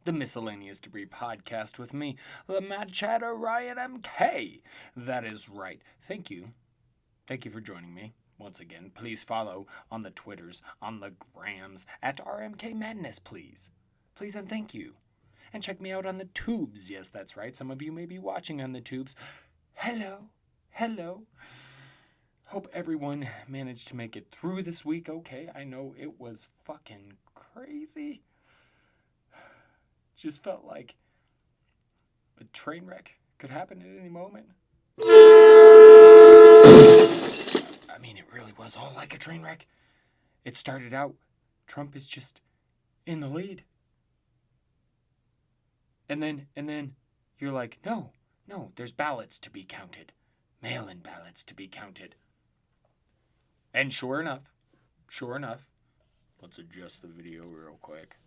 the Miscellaneous Debris podcast with me, the Mad Chatter Ryan MK. That is right. Thank you. Thank you for joining me. Once again, please follow on the Twitters, on the Grams, at RMK Madness, please. Please and thank you. And check me out on the tubes. Yes, that's right. Some of you may be watching on the tubes. Hello. Hello. Hope everyone managed to make it through this week okay. I know it was fucking crazy. Just felt like a train wreck could happen at any moment. I mean, it really was all like a train wreck. It started out, Trump is just in the lead. And then you're like, no, there's ballots to be counted. Mail-in ballots to be counted. And sure enough, let's adjust the video real quick.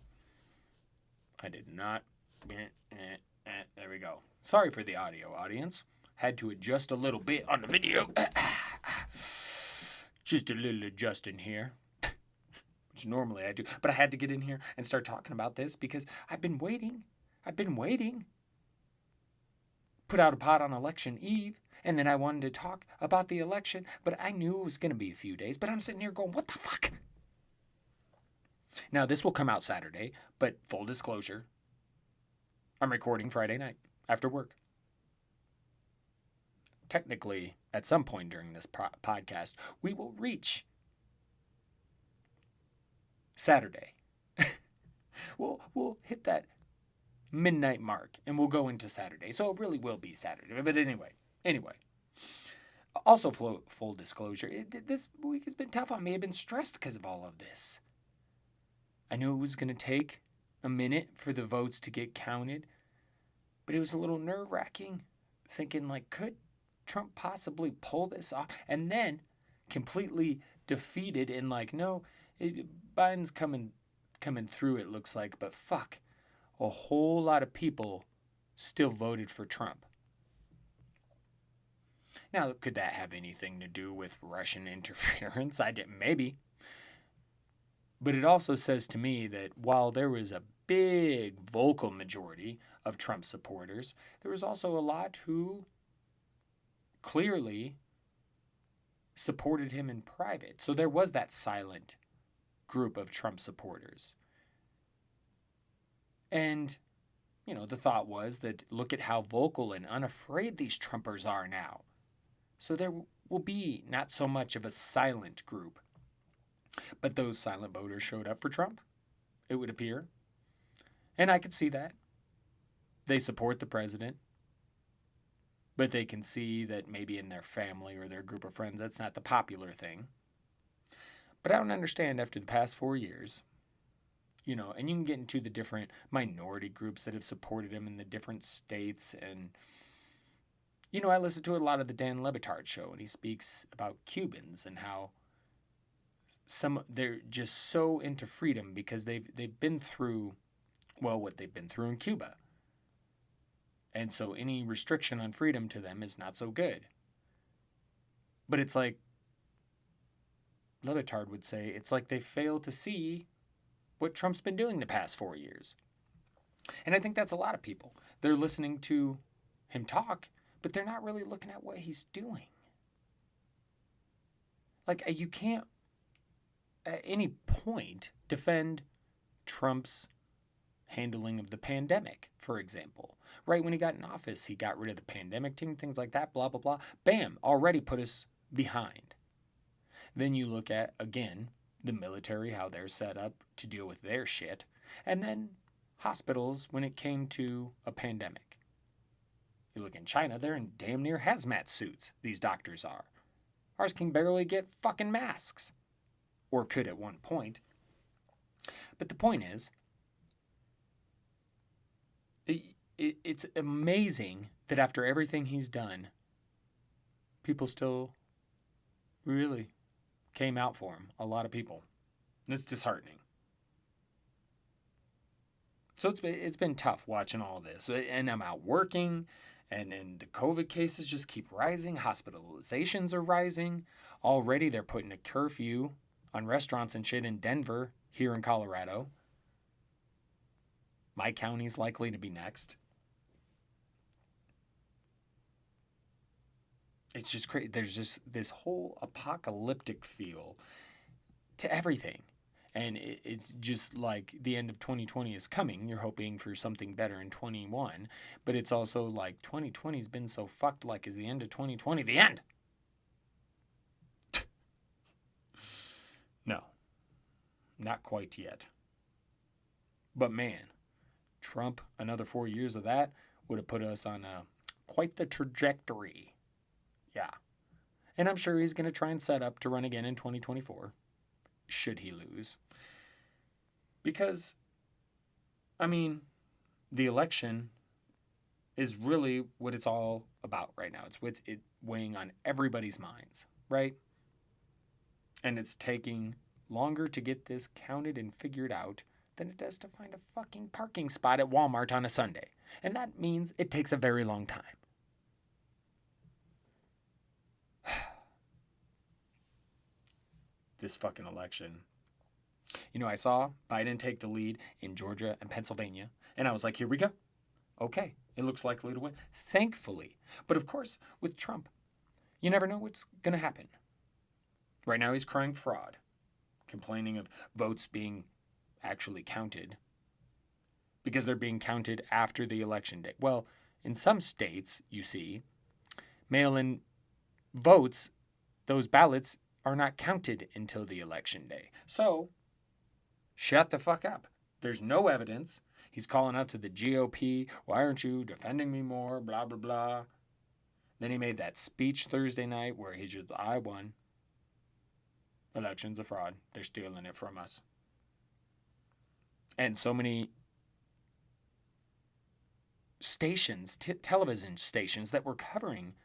I did not. There we go. Sorry for the audio, audience. Had to adjust a little bit on the video. Just a little adjusting here. Which normally I do. But I had to get in here and start talking about this because I've been waiting. Put out a pod on election eve. And then I wanted to talk about the election. But I knew it was going to be a few days. But I'm sitting here going, what the fuck? Now, this will come out Saturday. But full disclosure, I'm recording Friday night after work. Technically, at some point during this podcast, we will reach Saturday. We'll hit that midnight mark and we'll go into Saturday. So it really will be Saturday. But anyway. Also, full disclosure, this week has been tough on me. I've been stressed because of all of this. I knew it was going to take a minute for the votes to get counted, but it was a little nerve-wracking, thinking like, could Trump possibly pull this off? And then completely defeated and like, no, Biden's coming through, it looks like, but fuck, a whole lot of people still voted for Trump. Now, could that have anything to do with Russian interference? Maybe. But it also says to me that while there was a big vocal majority of Trump supporters, there was also a lot who clearly supported him in private. So there was that silent group of Trump supporters. And, the thought was that look at how vocal and unafraid these Trumpers are now. So there will be not so much of a silent group. But those silent voters showed up for Trump, it would appear. And I could see that. They support the president. But they can see that maybe in their family or their group of friends, that's not the popular thing. But I don't understand after the past 4 years, and you can get into the different minority groups that have supported him in the different states. And, I listen to a lot of the Dan Le Batard show, and he speaks about Cubans and how they're just so into freedom because they've been through, what they've been through in Cuba. And so any restriction on freedom to them is not so good. But it's like Le Batard would say, it's like they fail to see what Trump's been doing the past 4 years. And I think that's a lot of people. They're listening to him talk, but they're not really looking at what he's doing. Like, you can't at any point defend Trump's handling of the pandemic, for example. Right when he got in office, he got rid of the pandemic team, things like that, blah, blah, blah. Bam, already put us behind. Then you look at, again, the military, how they're set up to deal with their shit. And then hospitals when it came to a pandemic. You look in China, they're in damn near hazmat suits, these doctors are. Ours can barely get fucking masks. Or could at one point. But the point is, it's amazing that after everything he's done, people still really came out for him. A lot of people. It's disheartening. So it's been tough watching all this. And I'm out working, and the COVID cases just keep rising. Hospitalizations are rising. Already they're putting a curfew on restaurants and shit in Denver, here in Colorado. My county's likely to be next. It's just crazy. There's just this whole apocalyptic feel to everything. And it's just like the end of 2020 is coming. You're hoping for something better in 21. But it's also like 2020's been so fucked. Like, is the end of 2020 the end? No, not quite yet. But man, Trump, another 4 years of that would have put us on quite the trajectory. Yeah. And I'm sure he's going to try and set up to run again in 2024, should he lose. Because, I mean, the election is really what it's all about right now. It's what's weighing on everybody's minds, right? And it's taking longer to get this counted and figured out than it does to find a fucking parking spot at Walmart on a Sunday. And that means it takes a very long time. This fucking election. You know, I saw Biden take the lead in Georgia and Pennsylvania, and I was like, here we go. Okay, it looks likely to win. Thankfully. But of course, with Trump, you never know what's going to happen. Right now, he's crying fraud, complaining of votes being actually counted because they're being counted after the election day. Well, in some states, you see, mail-in votes, those ballots are not counted until the election day. So, shut the fuck up. There's no evidence. He's calling out to the GOP, why aren't you defending me more, blah, blah, blah. Then he made that speech Thursday night where he's just, I won. Election's a fraud. They're stealing it from us. And so many stations, television stations that were covering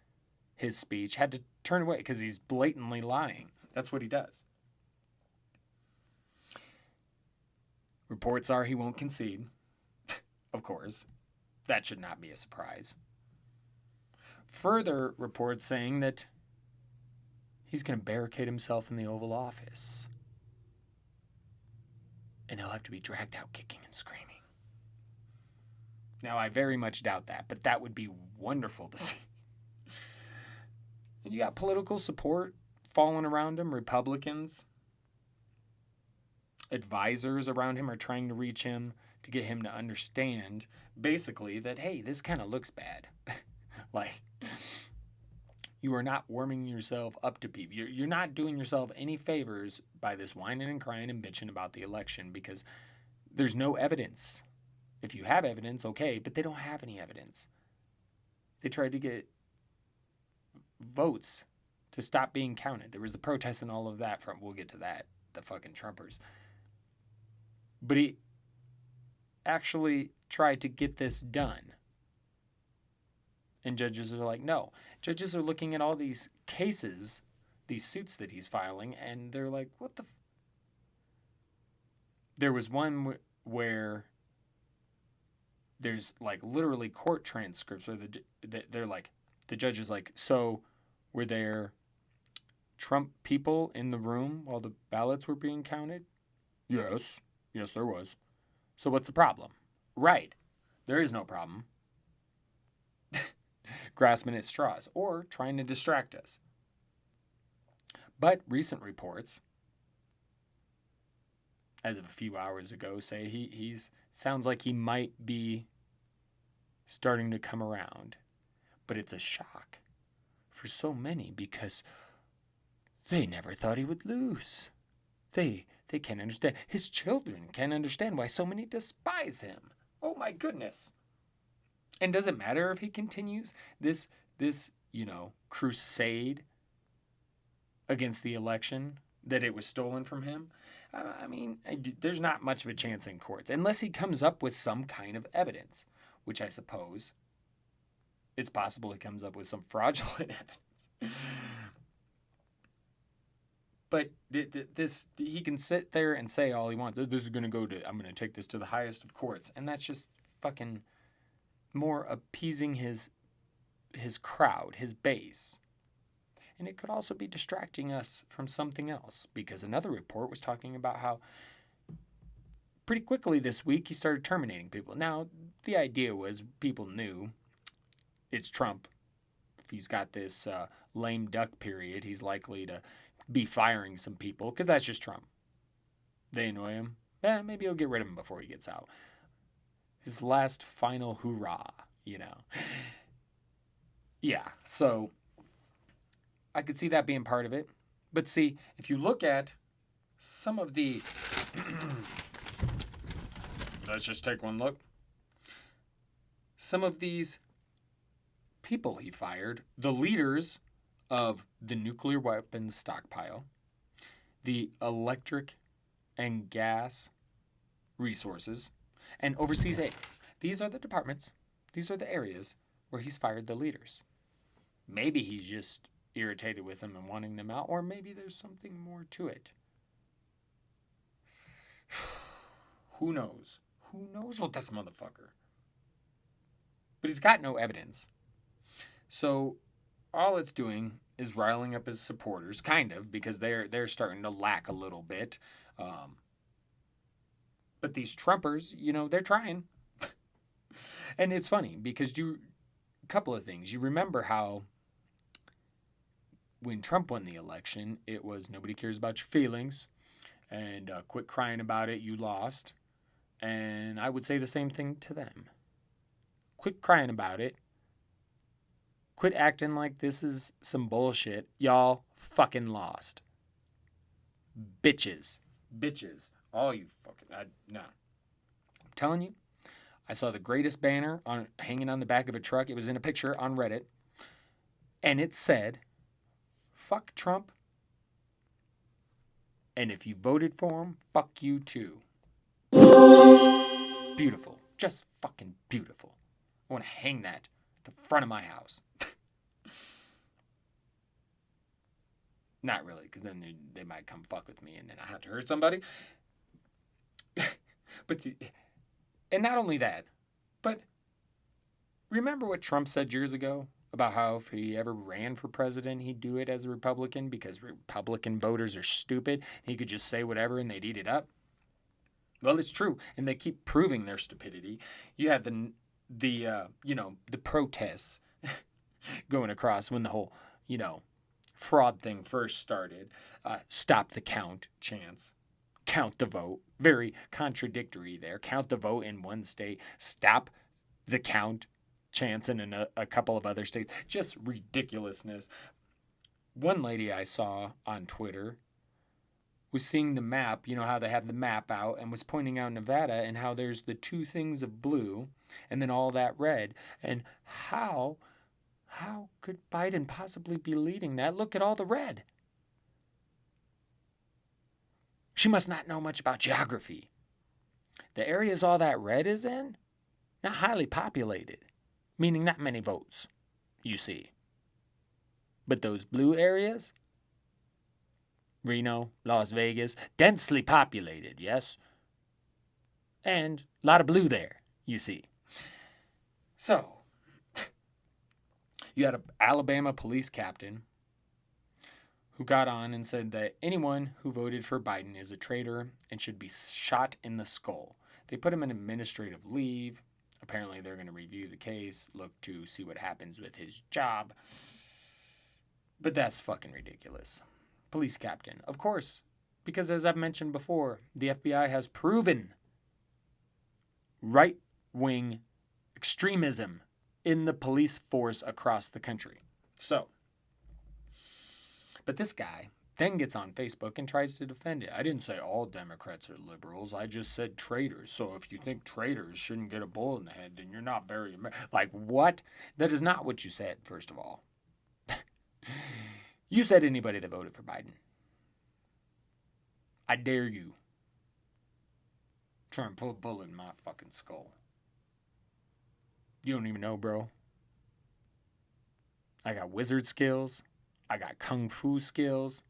his speech had to turn away because he's blatantly lying. That's what he does. Reports are he won't concede. Of course. That should not be a surprise. Further reports saying that he's going to barricade himself in the Oval Office. And he'll have to be dragged out kicking and screaming. Now, I very much doubt that, but that would be wonderful to see. And you got political support falling around him. Republicans, advisors around him are trying to reach him to get him to understand, basically, that, hey, this kind of looks bad. Like, you are not warming yourself up to people. You're not doing yourself any favors by this whining and crying and bitching about the election because there's no evidence. If you have evidence, okay, but they don't have any evidence. They tried to get votes to stop being counted. There was the protests and all of that from, we'll get to that, the fucking Trumpers. But he actually tried to get this done. And judges are like, no. Judges are looking at all these cases, these suits that he's filing, and they're like, what the... There was one where there's like literally court transcripts where they're like, the judge is like, so were there Trump people in the room while the ballots were being counted? Yes. Yes, there was. So what's the problem? Right. There is no problem. Grasping at straws or trying to distract us. But recent reports, as of a few hours ago, say he's sounds like he might be starting to come around. But it's a shock for so many because they never thought he would lose. They can't understand. His children can't understand why so many despise him. Oh my goodness. And does it matter if he continues this crusade against the election, that it was stolen from him? I mean, there's not much of a chance in courts, unless he comes up with some kind of evidence, which I suppose it's possible he comes up with some fraudulent evidence. But he can sit there and say all he wants. This is going to I'm going to take this to the highest of courts. And that's just fucking more appeasing his crowd, his base. And it could also be distracting us from something else, because another report was talking about how pretty quickly this week, he started terminating people. Now, the idea was people knew it's Trump. If he's got this lame duck period, he's likely to be firing some people because that's just Trump. They annoy him. Maybe he'll get rid of him before he gets out. His last final hoorah, Yeah, so I could see that being part of it. But see, if you look at some of the... Let's just take one look. Some of these people he fired, the leaders of the nuclear weapons stockpile, the electric and gas resources, and overseas aid. These are the departments, these are the areas where he's fired the leaders. Maybe he's just irritated with them and wanting them out, or maybe there's something more to it. Who knows? Who knows with this motherfucker? But he's got no evidence. So all it's doing is riling up his supporters, kind of, because they're starting to lack a little bit. But these Trumpers, they're trying. And it's funny because a couple of things. You remember how when Trump won the election, it was nobody cares about your feelings and quit crying about it, you lost. And I would say the same thing to them. Quit crying about it. Quit acting like this is some bullshit. Y'all fucking lost. Bitches. All you fucking... Nah. I'm telling you, I saw the greatest banner hanging on the back of a truck. It was in a picture on Reddit. And it said, fuck Trump. And if you voted for him, fuck you too. Beautiful. Just fucking beautiful. I want to hang that at the front of my house. Not really, because then they might come fuck with me and then I have to hurt somebody. And not only that, but remember what Trump said years ago about how if he ever ran for president, he'd do it as a Republican because Republican voters are stupid. He could just say whatever and they'd eat it up. Well, it's true, and they keep proving their stupidity. You have the protests going across when the whole, fraud thing first started. Stop the count chants. Count the vote. Very contradictory there. Count the vote in one state. Stop the count chants in a couple of other states. Just ridiculousness. One lady I saw on Twitter was seeing the map, how they have the map out, and was pointing out Nevada and how there's the two things of blue and then all that red. And how could Biden possibly be leading that? Look at all the red. She must not know much about geography. The areas all that red is in, not highly populated, meaning not many votes, you see. But those blue areas, Reno, Las Vegas, densely populated, yes? And a lot of blue there, you see. So, you had an Alabama police captain who got on and said that anyone who voted for Biden is a traitor and should be shot in the skull. They put him in administrative leave. Apparently, they're going to review the case, look to see what happens with his job. But that's fucking ridiculous. Police captain, of course, because as I've mentioned before, the FBI has proven right-wing extremism in the police force across the country. So, but this guy then gets on Facebook and tries to defend it. I didn't say all Democrats are liberals. I just said traitors. So if you think traitors shouldn't get a bullet in the head, then you're not very like, what? That is not what you said, first of all. You said anybody that voted for Biden. I dare you. Try and pull a bullet in my fucking skull. You don't even know, bro. I got wizard skills. I got kung fu skills.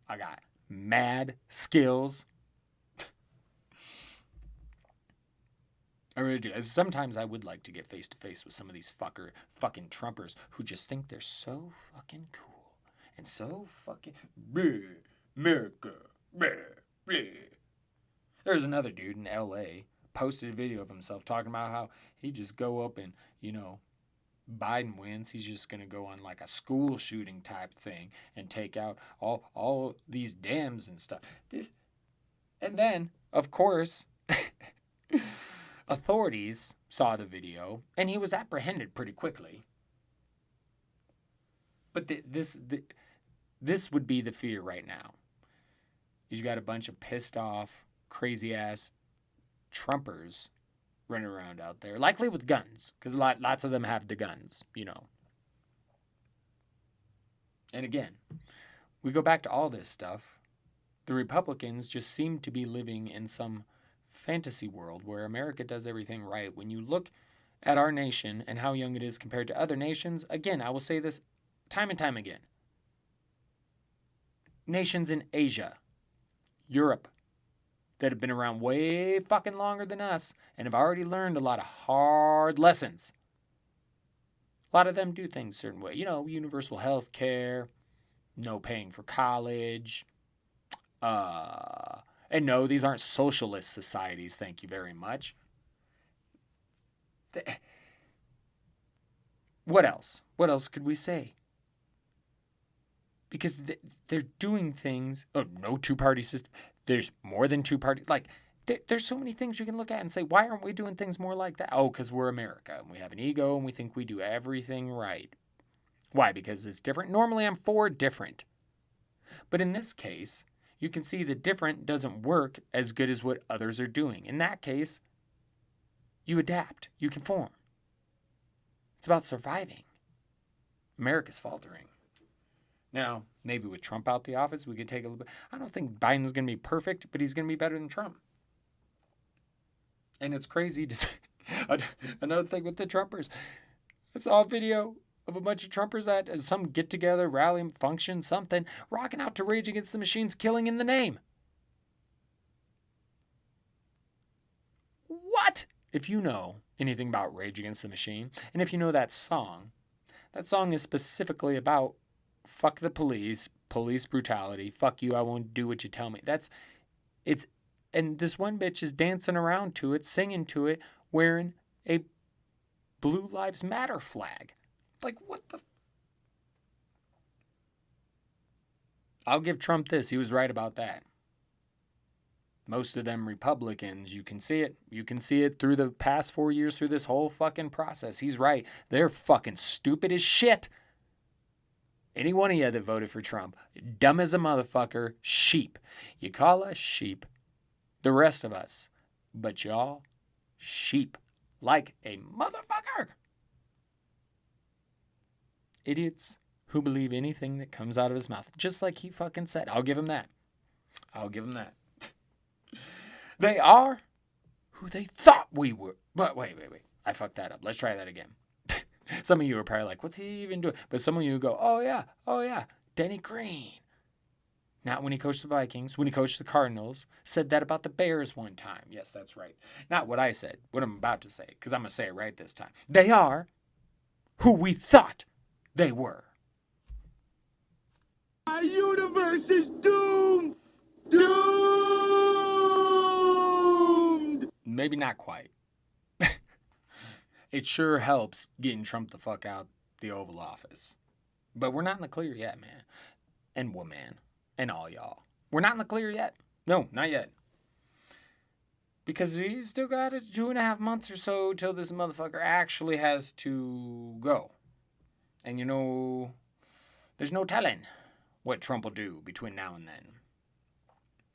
I got mad skills. I really do. Sometimes I would like to get face to face with some of these fucking Trumpers who just think they're so fucking cool. And so fucking America. There's another dude in LA posted a video of himself talking about how he just go up and, Biden wins, he's just going to go on like a school shooting type thing and take out all these dams and stuff. And then, of course, authorities saw the video and he was apprehended pretty quickly. But this would be the fear right now. You got a bunch of pissed off, crazy ass Trumpers running around out there, likely with guns, because lots of them have the guns, And again, we go back to all this stuff. The Republicans just seem to be living in some fantasy world where America does everything right. When you look at our nation and how young it is compared to other nations, again, I will say this time and time again. Nations in Asia, Europe, that have been around way fucking longer than us and have already learned a lot of hard lessons. A lot of them do things a certain way. Universal health care, no paying for college. And no, these aren't socialist societies, thank you very much. What else? What else could we say? Because they're doing things. Oh, no two-party system. There's more than two parties. Like, there's so many things you can look at and say, why aren't we doing things more like that? Oh, because we're America and we have an ego and we think we do everything right. Why? Because it's different. Normally, I'm for different. But in this case, you can see that different doesn't work as good as what others are doing. In that case, you adapt. You conform. It's about surviving. America's faltering. Now, maybe with Trump out the office, we could take a little bit. I don't think Biden's going to be perfect, but he's going to be better than Trump. And it's crazy to say. Another thing with the Trumpers. I saw a video of a bunch of Trumpers at some get-together, rally, function, something, rocking out to Rage Against the Machine's Killing in the Name. What? If you know anything about Rage Against the Machine, and if you know that song is specifically about fuck the police brutality, fuck you, I won't do what you tell me. And this one bitch is dancing around to it, singing to it, wearing a Blue Lives Matter flag. Like, what the... I'll give Trump this. He was right about that. Most of them Republicans, you can see it. You can see it through the past 4 years, through this whole fucking process. He's right. They're fucking stupid as shit. Any one of you that voted for Trump, dumb as a motherfucker, sheep. You call us sheep, the rest of us. But y'all, sheep. Like a motherfucker. Idiots who believe anything that comes out of his mouth. Just like he fucking said. I'll give him that. They are who they thought we were. But wait. I fucked that up. Let's try that again. Some of you are probably like, what's he even doing? But some of you go, oh yeah, Denny Green. Not when he coached the Vikings, when he coached the Cardinals, said that about the Bears one time. Yes, that's right. Not what I said, what I'm about to say, because I'm going to say it right this time. They are who we thought they were. My universe is doomed! Doomed! Maybe not quite. It sure helps getting Trump the fuck out the Oval Office. But we're not in the clear yet, man. And woman. And all y'all. We're not in the clear yet. No, not yet. Because we still got 2.5 months or so till this motherfucker actually has to go. And there's no telling what Trump will do between now and then.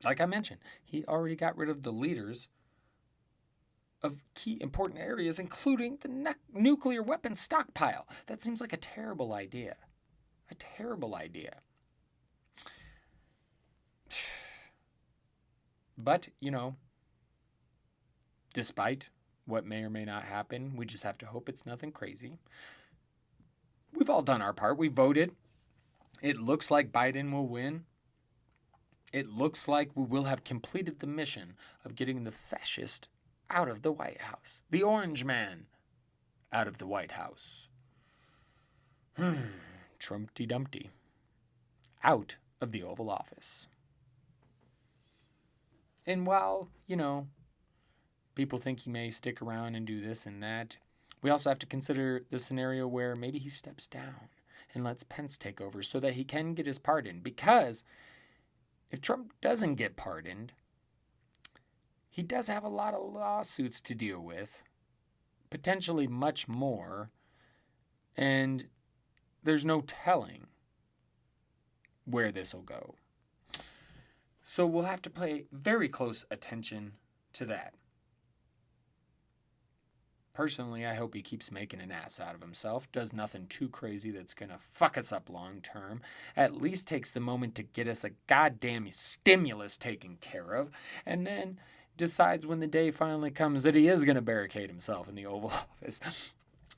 Like I mentioned, he already got rid of the leaders of key important areas, including the nuclear weapons stockpile. That seems like a terrible idea. A terrible idea. But, despite what may or may not happen, we just have to hope it's nothing crazy. We've all done our part. We voted. It looks like Biden will win. It looks like we will have completed the mission of getting the fascist out of the White House. The Orange Man out of the White House. Trumpty Dumpty. Out of the Oval Office. And while, people think he may stick around and do this and that, we also have to consider the scenario where maybe he steps down and lets Pence take over so that he can get his pardon. Because if Trump doesn't get pardoned, he does have a lot of lawsuits to deal with, potentially much more, and there's no telling where this will go. So we'll have to pay very close attention to that. Personally, I hope he keeps making an ass out of himself, does nothing too crazy that's going to fuck us up long term, at least takes the moment to get us a goddamn stimulus taken care of, and then decides when the day finally comes that he is going to barricade himself in the Oval Office.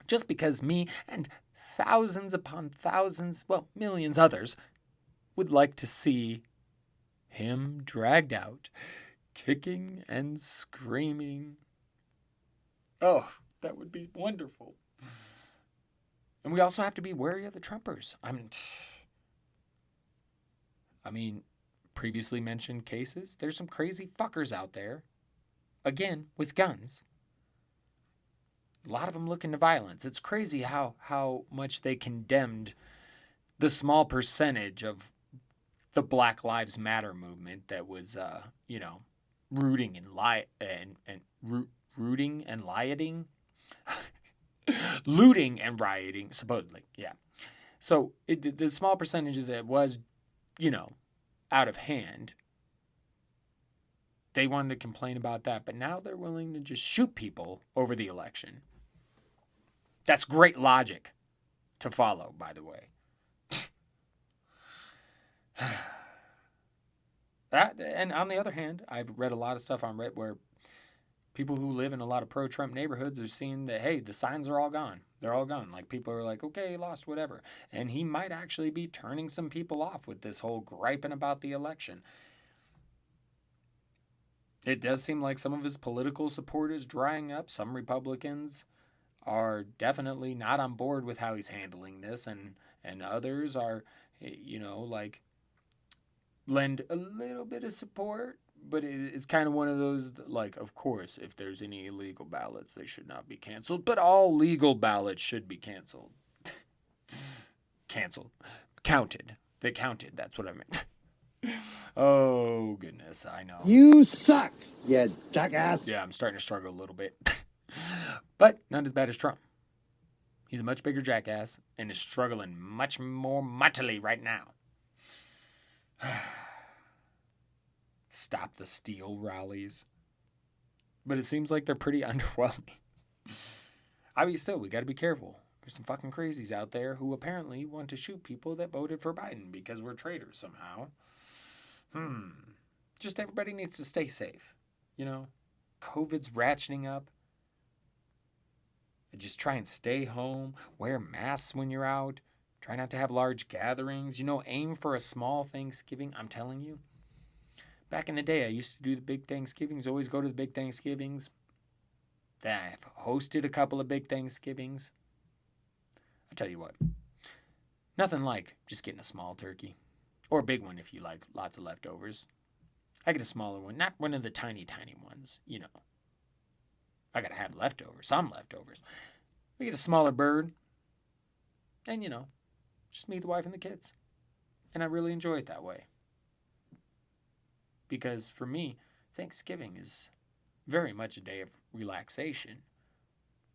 Just because me and thousands upon thousands, well, millions others, would like to see him dragged out, kicking and screaming. Oh, that would be wonderful. And we also have to be wary of the Trumpers. I mean, previously mentioned cases, there's some crazy fuckers out there, again, with guns. A lot of them looking to violence. It's crazy how much they condemned the small percentage of the Black Lives Matter movement that was, rooting and rooting and rioting, looting and rioting, supposedly, yeah. So the small percentage of that was, out of hand. They wanted to complain about that, but now they're willing to just shoot people over the election. That's great logic to follow, by the way. And on the other hand, I've read a lot of stuff on Reddit where people who live in a lot of pro-Trump neighborhoods are seeing that, hey, the signs are all gone. They're all gone. Like, people are like, okay, he lost, whatever. And he might actually be turning some people off with this whole griping about the election. It does seem like some of his political support is drying up. Some Republicans are definitely not on board with how he's handling this, and others are, like, lend a little bit of support, but it's kind of one of those, like, of course, if there's any illegal ballots, they should not be canceled, but all legal ballots should be canceled. Counted. They counted, that's what I meant. Oh, goodness, I know. You suck, you jackass. Yeah, I'm starting to struggle a little bit. But not as bad as Trump. He's a much bigger jackass and is struggling much more mightily right now. Stop the steal rallies. But it seems like they're pretty underwhelming. I mean, still, we got to be careful. There's some fucking crazies out there who apparently want to shoot people that voted for Biden because we're traitors somehow. Just everybody needs to stay safe. COVID's ratcheting up. Just try and stay home. Wear masks when you're out. Try not to have large gatherings. Aim for a small Thanksgiving. I'm telling you. Back in the day, I used to do the big Thanksgivings. Always go to the big Thanksgivings. Then I've hosted a couple of big Thanksgivings. I tell you what. Nothing like just getting a small turkey. Or a big one if you like lots of leftovers. I get a smaller one. Not one of the tiny ones. I gotta have leftovers. Some leftovers. We get a smaller bird. And, just me, the wife, and the kids. And I really enjoy it that way. Because for me, Thanksgiving is very much a day of relaxation.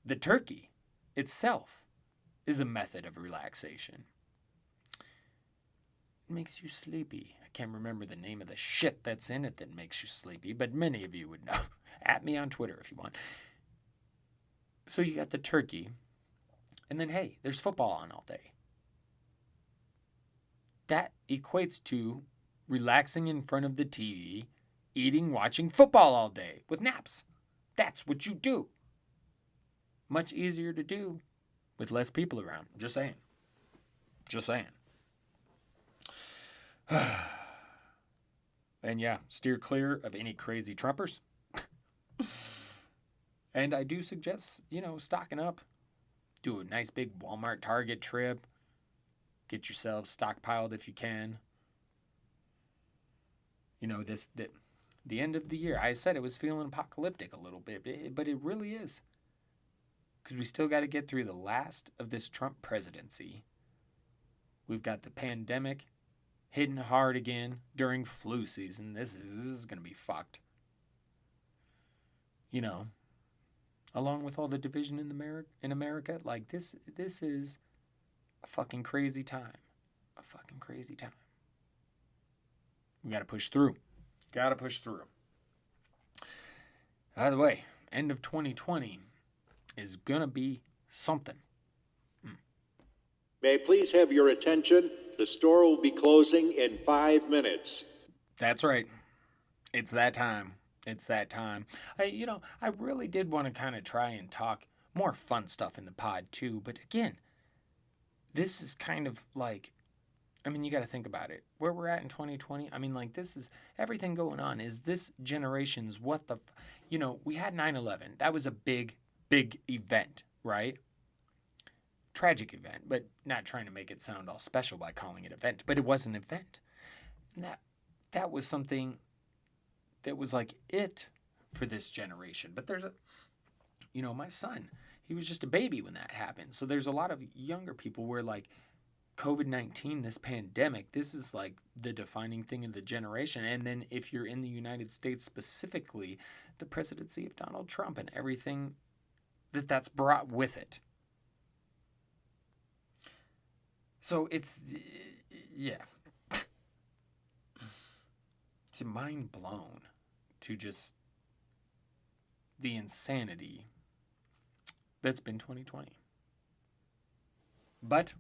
The turkey itself is a method of relaxation. It makes you sleepy. I can't remember the name of the shit that's in it that makes you sleepy, but many of you would know. At me on Twitter if you want. So you got the turkey, and then, hey, there's football on all day. That equates to relaxing in front of the TV, eating, watching football all day with naps. That's what you do. Much easier to do with less people around. Just saying. And yeah, steer clear of any crazy Trumpers. And I do suggest, stocking up. Do a nice big Walmart Target trip. Get yourselves stockpiled if you can. the end of the year. I said it was feeling apocalyptic a little bit, but it really is. Because we still got to get through the last of this Trump presidency. We've got the pandemic hitting hard again during flu season. This is going to be fucked. You know, along with all the division in America, like this is a fucking crazy time. A fucking crazy time. We got to push through. Got to push through. By the way, end of 2020 is going to be something. May I please have your attention? The store will be closing in 5 minutes. That's right. It's that time. It's that time. I really did want to kind of try and talk more fun stuff in the pod too. But again, this is kind of like, you got to think about it. Where we're at in 2020, this is everything going on. Is this generation's what the, we had 9/11. That was a big, big event, right? Tragic event, but not trying to make it sound all special by calling it event. But it was an event. And that was something that was like it for this generation. But there's my son, he was just a baby when that happened. So there's a lot of younger people where like COVID-19, this pandemic, this is like the defining thing of the generation. And then if you're in the United States specifically, the presidency of Donald Trump and everything that's brought with it. So it's mind blown to just the insanity that's been 2020. But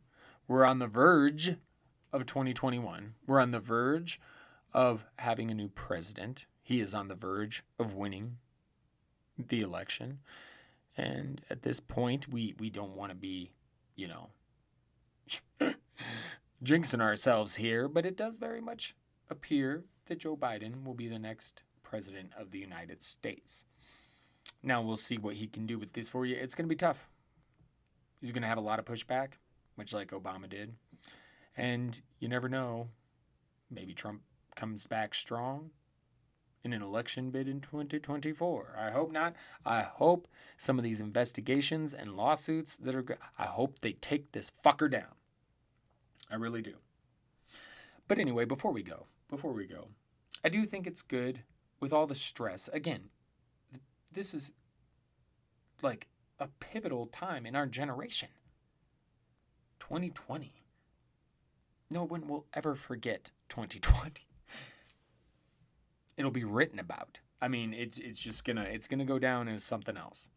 we're on the verge of 2021. We're on the verge of having a new president. He is on the verge of winning the election. And at this point, we don't want to be, jinxing ourselves here, but it does very much appear that Joe Biden will be the next president of the United States. Now we'll see what he can do with this for you. It's going to be tough. He's going to have a lot of pushback, much like Obama did. And you never know, maybe Trump comes back strong in an election bid in 2024. I hope not. I hope some of these investigations and lawsuits I hope they take this fucker down. I really do. But anyway, before we go, I do think it's good with all the stress. Again, this is like a pivotal time in our generation. 2020. No one will ever forget 2020. It'll be written about. It's gonna go down as something else.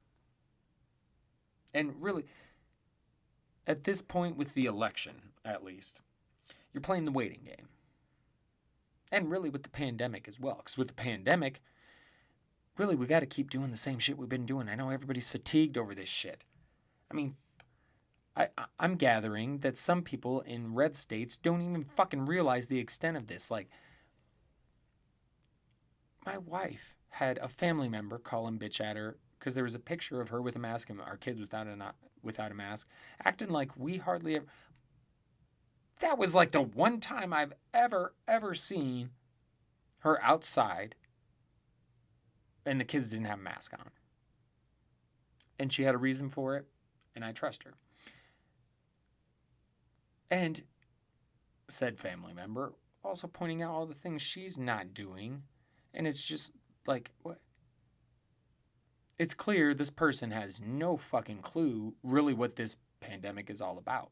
And really, at this point with the election, at least, you're playing the waiting game. And really with the pandemic as well. Because with the pandemic, really we got to keep doing the same shit we've been doing. I know everybody's fatigued over this shit. I'm gathering that some people in red states don't even fucking realize the extent of this. Like, my wife had a family member call him bitch at her because there was a picture of her with a mask and our kids without a mask, acting like we hardly ever. That was like the one time I've ever seen her outside and the kids didn't have a mask on. And she had a reason for it, and I trust her. And said family member also pointing out all the things she's not doing. And it's just like, what? It's clear this person has no fucking clue really what this pandemic is all about.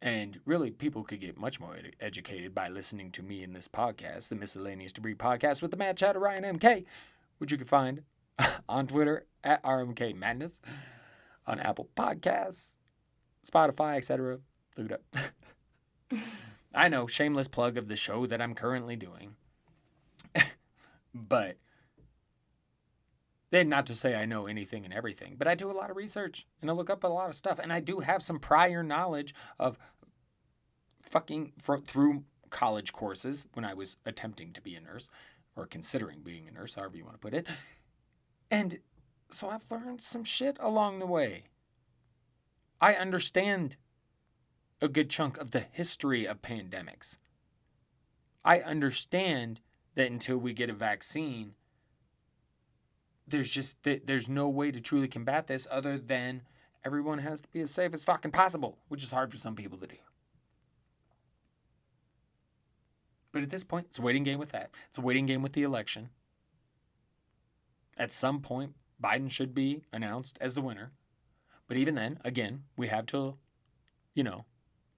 And really, people could get much more educated by listening to me in this podcast, the Miscellaneous Debris Podcast with the Mad Chatter Ryan MK, which you can find on Twitter at RMK Madness, on Apple Podcasts, Spotify, etc. Look it up. I know, shameless plug of the show that I'm currently doing. But, then not to say I know anything and everything, but I do a lot of research and I look up a lot of stuff. And I do have some prior knowledge of through college courses when I was attempting to be a nurse or considering being a nurse, however you want to put it. And so I've learned some shit along the way. I understand a good chunk of the history of pandemics. I understand that until we get a vaccine, there's no way to truly combat this other than everyone has to be as safe as fucking possible, which is hard for some people to do. But at this point, it's a waiting game with that. It's a waiting game with the election. At some point, Biden should be announced as the winner. But even then, again, we have till,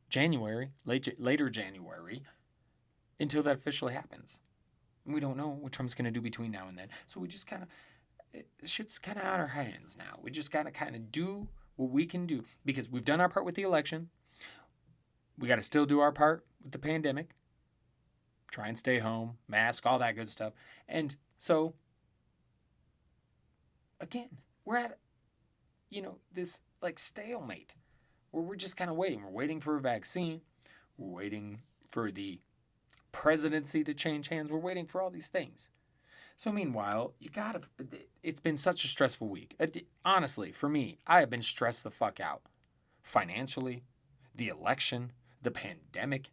January, later January, until that officially happens. And we don't know what Trump's going to do between now and then. So we just kind of, shit's kind of out of our hands now. We just got to kind of do what we can do. Because we've done our part with the election. We got to still do our part with the pandemic. Try and stay home, mask, all that good stuff. And so, again, we're at, this like stalemate where we're just kind of waiting. We're waiting for a vaccine. We're waiting for the presidency to change hands. We're waiting for all these things. So meanwhile, it's been such a stressful week. Honestly, for me, I have been stressed the fuck out. Financially, the election, the pandemic.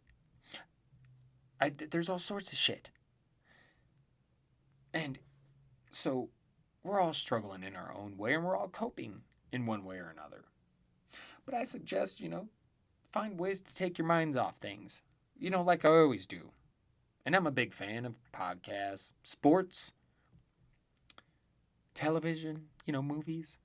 There's all sorts of shit. And so we're all struggling in our own way and we're all coping in one way or another. But I suggest, find ways to take your minds off things, like I always do. And I'm a big fan of podcasts, sports, television, movies.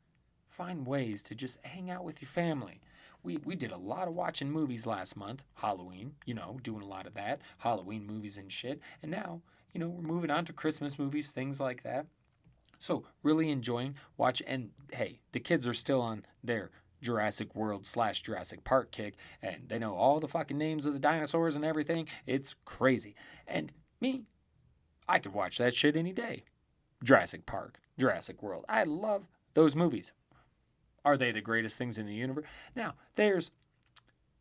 Find ways to just hang out with your family. We did a lot of watching movies last month, Halloween, doing a lot of that, Halloween movies and shit. And now, we're moving on to Christmas movies, things like that. So really enjoying and hey, the kids are still on their Jurassic World / Jurassic Park kick, and they know all the fucking names of the dinosaurs and everything. It's crazy. And me, I could watch that shit any day. Jurassic Park, Jurassic World. I love those movies. Are they the greatest things in the universe? Now, there's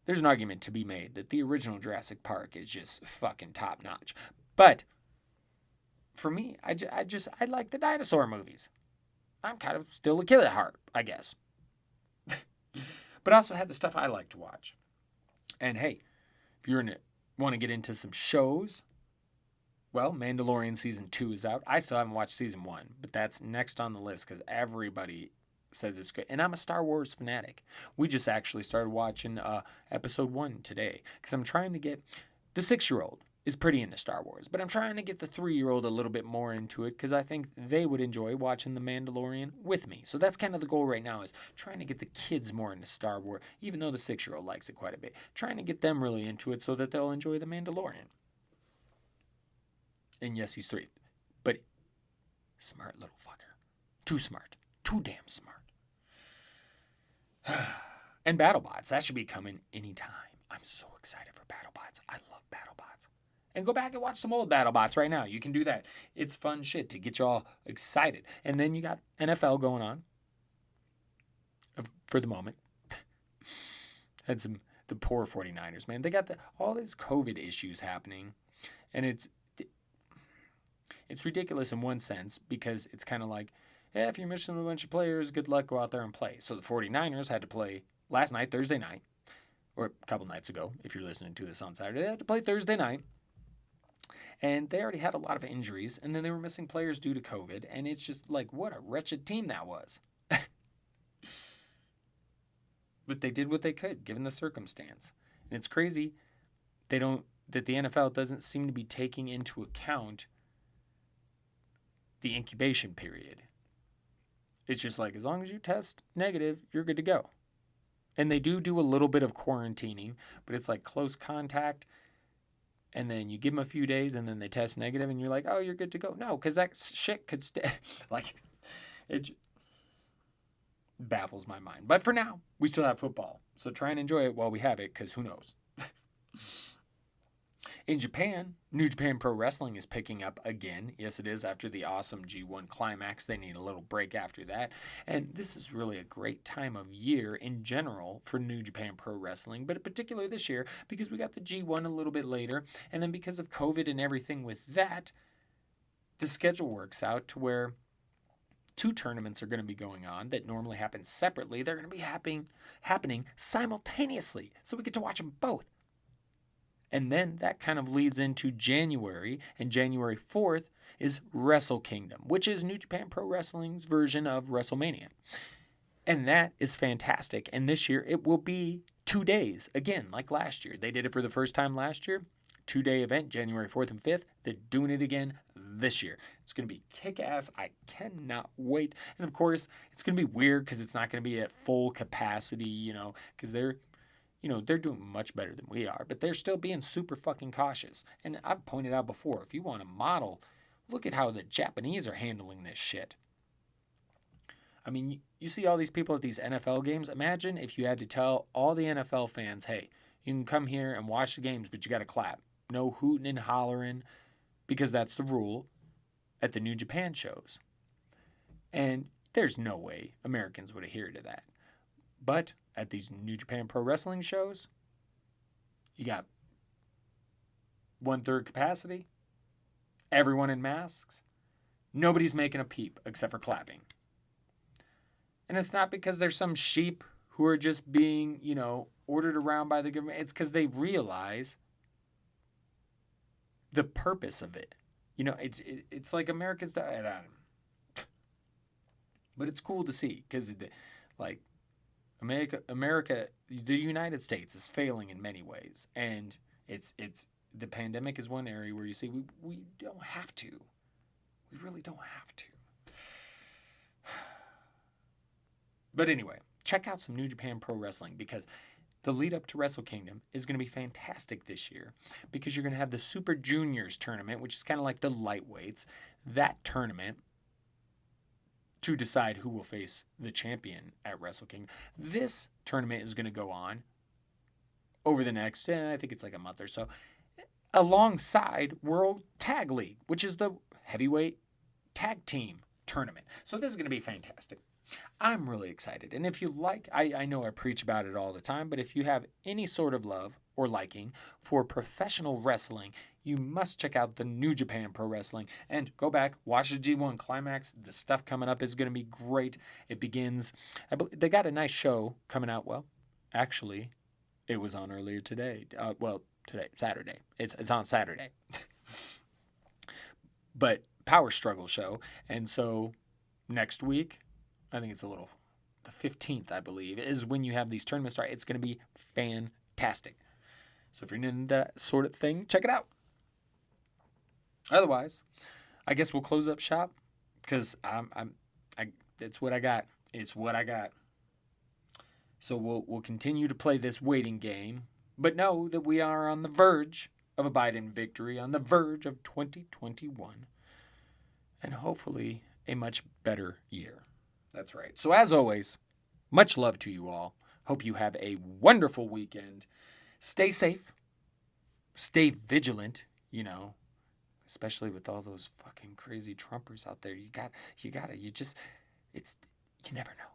an argument to be made that the original Jurassic Park is just fucking top notch. But for me, I like the dinosaur movies. I'm kind of still a kid at heart, I guess. But I also had the stuff I like to watch. And hey, if you're want to get into some shows, well, Mandalorian Season 2 is out. I still haven't watched Season 1, but that's next on the list because everybody says it's good. And I'm a Star Wars fanatic. We just actually started watching Episode 1 today because I'm trying to get... The 6-year-old is pretty into Star Wars, but I'm trying to get the 3-year-old a little bit more into it because I think they would enjoy watching The Mandalorian with me. So that's kind of the goal right now, is trying to get the kids more into Star Wars, even though the 6-year-old likes it quite a bit. Trying to get them really into it so that they'll enjoy The Mandalorian. And yes, he's 3. But smart little fucker. Too smart. Too damn smart. And BattleBots. That should be coming anytime. I'm so excited for BattleBots. I love BattleBots. And go back and watch some old BattleBots right now. You can do that. It's fun shit to get you all excited. And then you got NFL going on. For the moment. Had the poor 49ers, man. They got all these COVID issues happening. And it's ridiculous in one sense because it's kind of like, yeah, if you're missing a bunch of players, good luck, go out there and play. So the 49ers had to play last night, Thursday night, or a couple nights ago, if you're listening to this on Saturday. They had to play Thursday night. And they already had a lot of injuries, and then they were missing players due to COVID. And it's just like, what a wretched team that was. But they did what they could, given the circumstance. And it's crazy that the NFL doesn't seem to be taking into account the incubation period. It's just like, as long as you test negative, you're good to go. And they do a little bit of quarantining, but it's like close contact, and then you give them a few days, and then they test negative, and you're like, oh, you're good to go. No, because that shit could stay. Like, it baffles my mind. But for now, we still have football. So try and enjoy it while we have it, because who knows? In Japan, New Japan Pro Wrestling is picking up again. Yes, it is, after the awesome G1 climax. They need a little break after that. And this is really a great time of year in general for New Japan Pro Wrestling, but in particular this year because we got the G1 a little bit later. And then because of COVID and everything with that, the schedule works out to where 2 tournaments are going to be going on that normally happen separately. They're going to be happening simultaneously. So we get to watch them both. And then that kind of leads into January, and January 4th is Wrestle Kingdom, which is New Japan Pro Wrestling's version of WrestleMania. And that is fantastic. And this year it will be 2 days, again, like last year. They did it for the first time last year. 2-day event, January 4th and 5th. They're doing it again this year. It's going to be kick-ass. I cannot wait. And of course, it's going to be weird because it's not going to be at full capacity, because they're doing much better than we are, but they're still being super fucking cautious. And I've pointed out before, if you want to model, look at how the Japanese are handling this shit. I mean, you see all these people at these NFL games. Imagine if you had to tell all the NFL fans, hey, you can come here and watch the games, but you got to clap. No hooting and hollering, because that's the rule at the New Japan shows. And there's no way Americans would adhere to that. But at these New Japan Pro Wrestling shows, you got 1/3 capacity, everyone in masks, nobody's making a peep except for clapping. And it's not because there's some sheep who are just being, ordered around by the government. It's because they realize the purpose of it. It's like America's... But it's cool to see because, America, the United States is failing in many ways. And it's the pandemic is one area where you see we don't have to. We really don't have to. But anyway, check out some New Japan Pro Wrestling because the lead up to Wrestle Kingdom is going to be fantastic this year because you're going to have the Super Juniors tournament, which is kind of like the lightweights. That tournament to decide who will face the champion at Wrestle Kingdom. This tournament is going to go on over the next, I think it's like a month or so, alongside World Tag League, which is the heavyweight tag team tournament. So this is going to be fantastic. I'm really excited. And if you like, I know I preach about it all the time, but if you have any sort of love or liking for professional wrestling, you must check out the New Japan Pro Wrestling and go back, watch the G1 Climax. The stuff coming up is going to be great. It begins, they got a nice show coming out. Well, actually, it was on earlier today. Today, Saturday. It's on Saturday. But Power Struggle show. And so next week, I think it's the 15th, I believe, is when you have these tournaments start. It's going to be fantastic. So if you're into that sort of thing, check it out. Otherwise, I guess we'll close up shop because it's what I got. It's what I got. So we'll continue to play this waiting game, but know that we are on the verge of a Biden victory, on the verge of 2021, and hopefully a much better year. That's right. So as always, much love to you all. Hope you have a wonderful weekend. Stay safe. Stay vigilant, especially with all those fucking crazy Trumpers out there. You never know.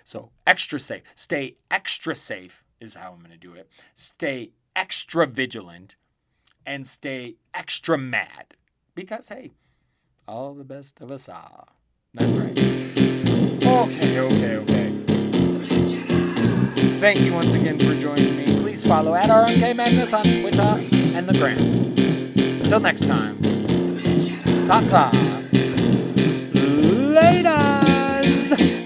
So extra safe. Stay extra safe is how I'm going to do it. Stay extra vigilant and stay extra mad because, hey, all the best of us are. That's right. Okay. Thank you once again for joining me. Please follow @RMKMadness on Twitter and the Gram. Until next time, ta-ta. Laters.